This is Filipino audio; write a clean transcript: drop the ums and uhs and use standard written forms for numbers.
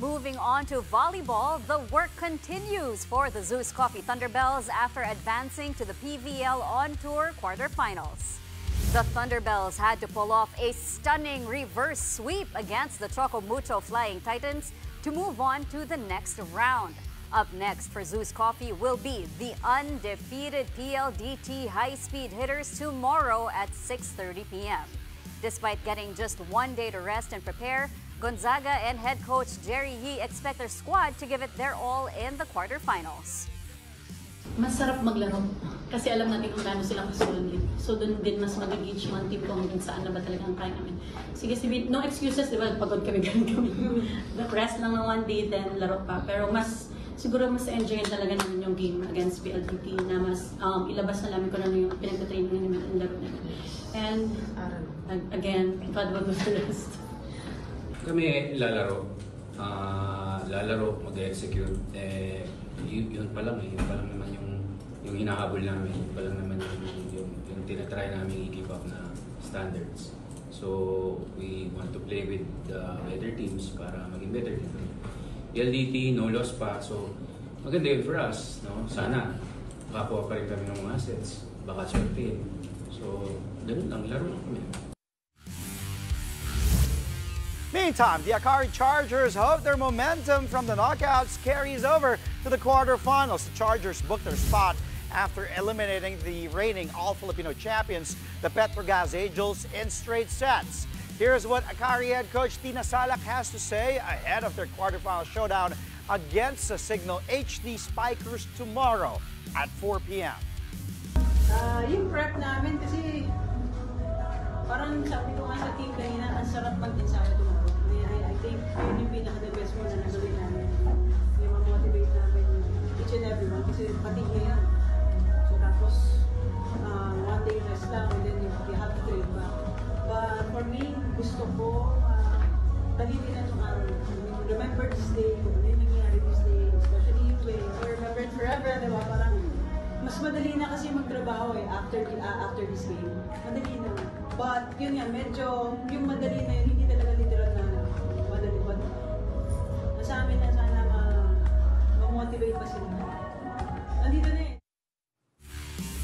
Moving on to volleyball, the work continues for the Zeus Coffee Thunderbells after advancing to the PVL On Tour quarterfinals. The Thunderbells had to pull off a stunning reverse sweep against the Choco Mucho Flying Titans to move on to the next round. Up next for Zeus Coffee will be the undefeated PLDT high-speed hitters tomorrow at 6:30 p.m. Despite getting just one day to rest and prepare, Gonzaga and head coach Jerry Yee expect their squad to give it their all in the quarterfinals. Masarap maglaro kasi alam natin kung gaano silang kasulit. So doon din mas mag-gauge yung team kung saan na ba talagang kaya namin. Sige, no excuses, di ba? Pagod kami, ganun kami. The rest lang ng one day, then laro pa. Pero siguro mas enjoy talaga namin yung game against PLDT na mas ilabas na namin kung ano yung pinagtatrain namin yung laro namin. And again, God will do the rest. Kami lalaro, mag-execute. Yun pa lang naman yung hinahabol namin, yun pa lang naman yung tinatry namin i-keep up na standards. So we want to play with the better teams para maging better dito. LDT, no loss pa, so maganda yun for us, no? Sana makakuha pa rin kami ng mga assets, baka swerte. So ganun lang, laro lang kami. Meantime, the Akari Chargers hope their momentum from the knockouts carries over to the quarterfinals. The Chargers booked their spot after eliminating the reigning All-Filipino champions, the Petrogas Angels, in straight sets. Here's what Akari head coach Tina Salak has to say ahead of their quarterfinal showdown against the Signal HD Spikers tomorrow at 4 p.m. Yung prep namin kasi parang sabi ko nga sa team kanina, ang sarap mag-ensayo tomorrow. I think yun yung pinaka-the best mo na nagawin namin. Yung ma-motivate namin each and everyone kasi pati ngayon. So tapos, one day rest lang and then you have to train back. But for me, gusto ko talinin na itong araw. Remember this day, kung ano yung nangyayari this day, especially yung way, so remember it forever, diba? Parang mas madali na kasi magtrabaho after this game. Madali na. But yun nga, medyo yung madali na yun,